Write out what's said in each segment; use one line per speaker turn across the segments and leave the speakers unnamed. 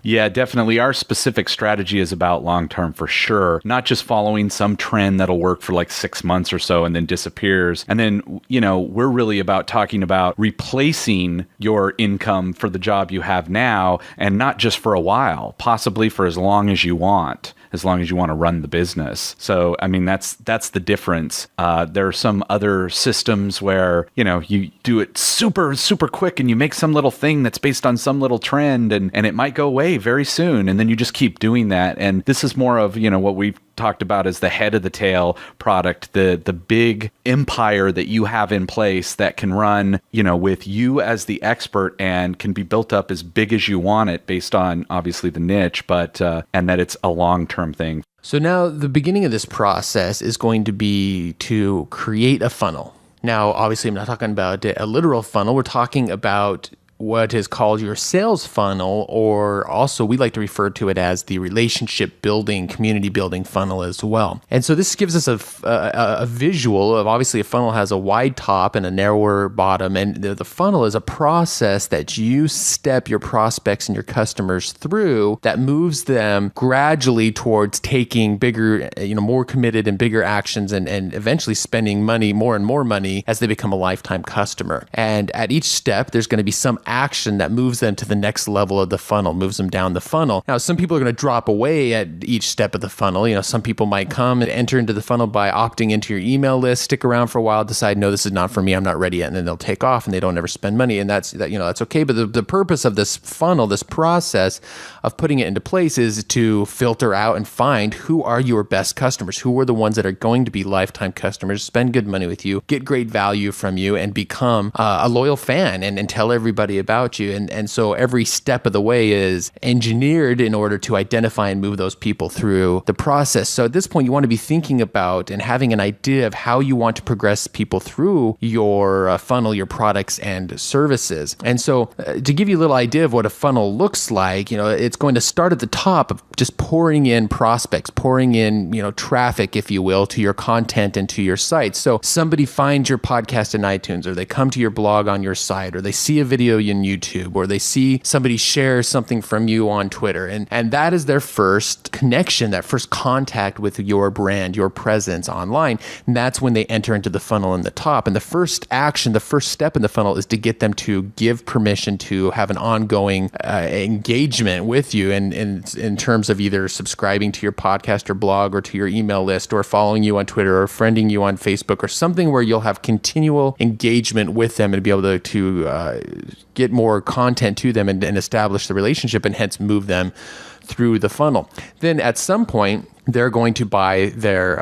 Yeah, definitely. Our specific strategy is about long-term for sure, not just following some trend that'll work for like 6 months or so and then disappears. And then, we're really about talking about replacing your income for the job you have now, and not just for a while, possibly for as long as you want to run the business. So, I mean, that's the difference. There are some other systems where, you do it super, super quick and you make some little thing that's based on some little trend and it might go away very soon. And then you just keep doing that. And this is more of, what we've talked about as the head of the tail product, the big empire that you have in place that can run, with you as the expert and can be built up as big as you want it based on obviously the niche, but and that it's a long-term thing.
So now the beginning of this process is going to be to create a funnel. Now, obviously, I'm not talking about a literal funnel. We're talking about what is called your sales funnel, or also we like to refer to it as the relationship building, community building funnel as well. And so this gives us a visual of, obviously a funnel has a wide top and a narrower bottom, and the funnel is a process that you step your prospects and your customers through that moves them gradually towards taking bigger, more committed and bigger actions and eventually spending money, more and more money as they become a lifetime customer. And at each step, there's going to be some action that moves them to the next level of the funnel, moves them down the funnel. Now, some people are going to drop away at each step of the funnel. Some people might come and enter into the funnel by opting into your email list, stick around for a while, decide, no, this is not for me, I'm not ready yet, and then they'll take off and they don't ever spend money. And that's okay. But the purpose of this funnel, this process of putting it into place, is to filter out and find who are your best customers, who are the ones that are going to be lifetime customers, spend good money with you, get great value from you, and become a loyal fan and tell everybody about you. And so every step of the way is engineered in order to identify and move those people through the process. So at this point, you want to be thinking about and having an idea of how you want to progress people through your funnel, your products and services. And so to give you a little idea of what a funnel looks like, it's going to start at the top of just pouring in prospects, pouring in, traffic, if you will, to your content and to your site. So somebody finds your podcast in iTunes, or they come to your blog on your site, or they see a video in YouTube, or they see somebody share something from you on Twitter. And that is their first connection, that first contact with your brand, your presence online. And that's when they enter into the funnel in the top. And the first action, the first step in the funnel is to get them to give permission to have an ongoing engagement with you. And in terms of either subscribing to your podcast or blog or to your email list, or following you on Twitter or friending you on Facebook, or something where you'll have continual engagement with them and be able to get more content to them and establish the relationship, and hence move them through the funnel. Then at some point, they're going to buy their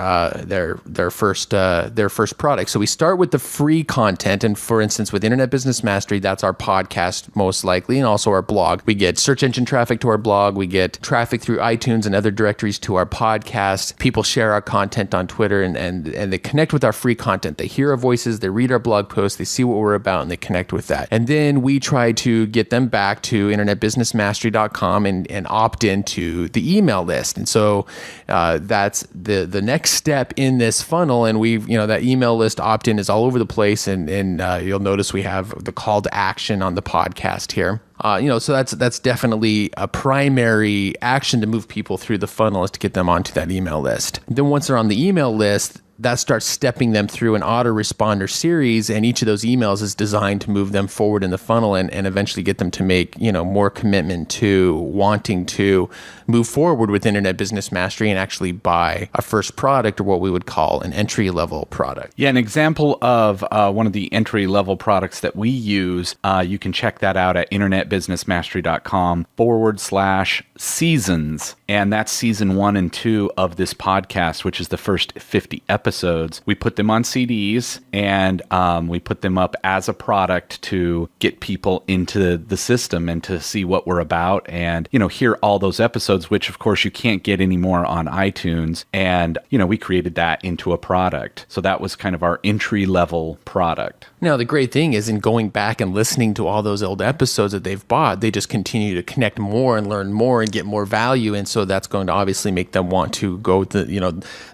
first product. So we start with the free content, and for instance, with Internet Business Mastery, that's our podcast most likely, and also our blog. We get search engine traffic to our blog. We get traffic through iTunes and other directories to our podcast. People share our content on Twitter, and they connect with our free content. They hear our voices, they read our blog posts, they see what we're about, and they connect with that. And then we try to get them back to internetbusinessmastery.com and opt into the email list. And so that's the next step in this funnel. And we've, that email list opt-in is all over the place. And you'll notice we have the call to action on the podcast here. So that's definitely a primary action to move people through the funnel, is to get them onto that email list. Then once they're on the email list, that starts stepping them through an autoresponder series, and each of those emails is designed to move them forward in the funnel and eventually get them to make, more commitment to wanting to move forward with Internet Business Mastery and actually buy a first product, or what we would call an entry-level product.
Yeah, an example of one of the entry-level products that we use, you can check that out at internetbusinessmastery.com/seasons. And that's season 1 and 2 of this podcast, which is the first 50 episodes. We put them on CDs, and we put them up as a product to get people into the system and to see what we're about, and, hear all those episodes, which of course you can't get anymore on iTunes. And, we created that into a product. So that was kind of our entry-level product.
Now, the great thing is, in going back and listening to all those old episodes that they've bought, they just continue to connect more and learn more and get more value. And so that's going to obviously make them want to go the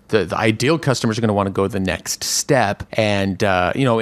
the ideal customers are going to want to go the next step. And,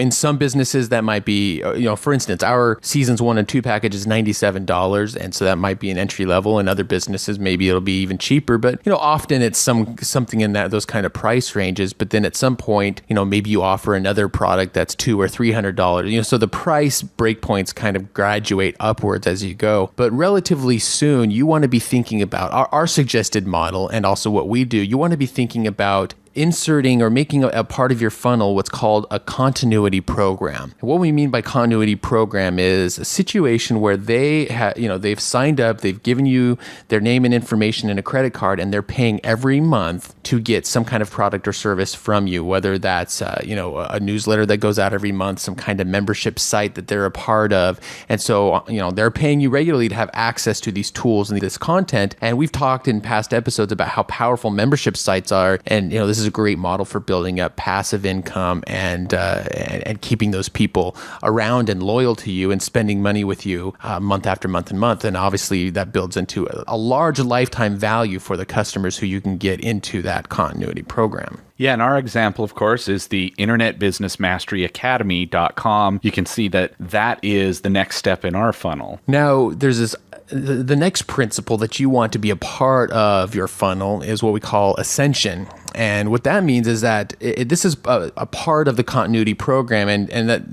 in some businesses that might be, for instance, our seasons 1 and 2 package is $97. And so that might be an entry level. In other businesses, maybe it'll be even cheaper. But, often it's something in those kind of price ranges. But then at some point, maybe you offer another product that's $200 or $300. So the price breakpoints kind of graduate upwards as you go. But relatively soon, you want to be thinking about our suggested model, and also what we do. You want to be thinking about inserting or making a part of your funnel what's called a continuity program. And what we mean by continuity program is a situation where they've signed up, they've given you their name and information and a credit card, and they're paying every month to get some kind of product or service from you, whether that's a newsletter that goes out every month, some kind of membership site that they're a part of. And so, they're paying you regularly to have access to these tools and this content. And we've talked in past episodes about how powerful membership sites are. And, this is a great model for building up passive income and keeping those people around and loyal to you and spending money with you month after month and month. And obviously that builds into a large lifetime value for the customers who you can get into that continuity program.
Yeah, and our example, of course, is the Internet Business Mastery Academy.com. You can see that is the next step in our funnel.
Now, there's the next principle that you want to be a part of your funnel is what we call ascension. And what that means is that this is a part of the continuity program, and that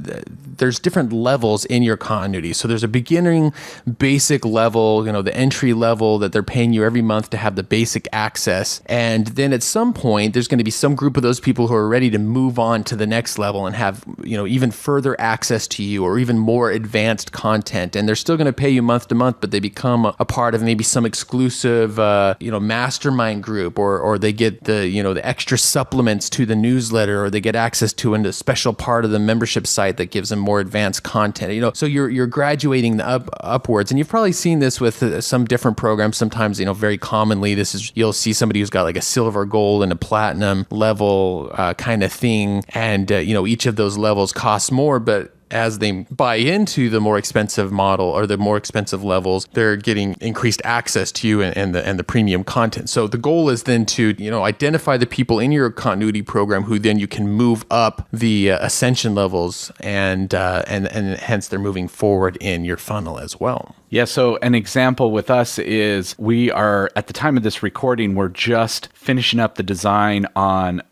there's different levels in your continuity. So there's a beginning basic level, the entry level that they're paying you every month to have the basic access. And then at some point, there's going to be some group of those people who are ready to move on to the next level and have, even further access to you or even more advanced content. And they're still going to pay you month to month, but they become a part of maybe some exclusive, mastermind group, or they get the extra supplements to the newsletter, or they get access to a special part of the membership site that gives them more advanced content. So you're graduating upwards, and you've probably seen this with some different programs. Sometimes, very commonly, you'll see somebody who's got like a silver, gold, and a platinum level kind of thing, and each of those levels costs more, but as they buy into the more expensive model or the more expensive levels, they're getting increased access to you and the premium content. So the goal is then to identify the people in your continuity program who then you can move up the ascension levels, and hence they're moving forward in your funnel as well.
Yeah, so an example with us is we are, at the time of this recording, we're just finishing up the design on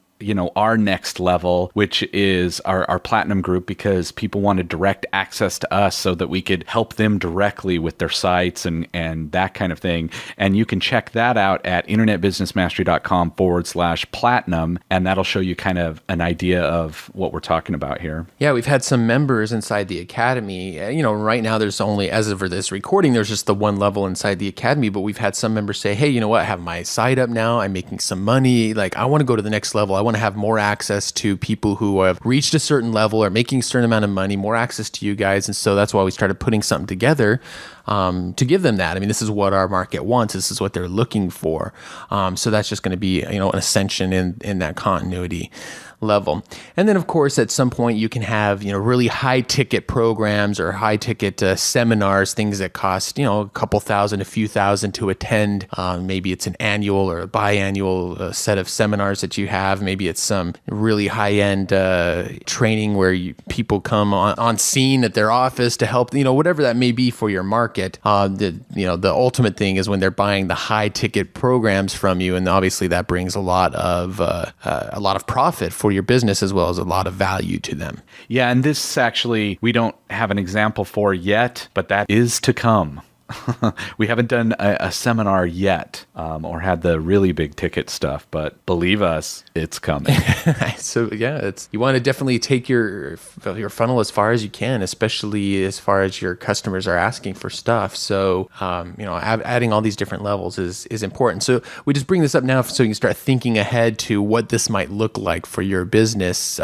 our next level, which is our platinum group, because people wanted direct access to us so that we could help them directly with their sites and that kind of thing. And you can check that out at internetbusinessmastery.com/platinum, and that'll show you kind of an idea of what we're talking about here.
Yeah, we've had some members inside the academy. Right now there's only, as of this recording, there's just the one level inside the academy, but we've had some members say, hey, you know what, I have my site up now, I'm making some money, like I want to go to the next level. I want to have more access to people who have reached a certain level or making a certain amount of money, more access to you guys. And so that's why we started putting something together to give them that. I mean, this is what our market wants. This is what they're looking for. So that's just going to be, an ascension in that continuity level. And then, of course, at some point you can have, really high ticket programs or high ticket seminars, things that cost, a couple thousand, a few thousand to attend. Maybe it's an annual or a biannual set of seminars that you have. Maybe it's some really high end training where people come on scene at their office to help, whatever that may be for your market. The ultimate thing is when they're buying the high ticket programs from you, and obviously that brings a lot of profit for your business as well as a lot of value to them.
Yeah, and this actually, we don't have an example for yet, but that is to come. We haven't done a seminar yet or had the really big ticket stuff, but believe us, it's coming.
So yeah, you want to definitely take your funnel as far as you can, especially as far as your customers are asking for stuff. So adding all these different levels is important. So we just bring this up now so you can start thinking ahead to what this might look like for your business.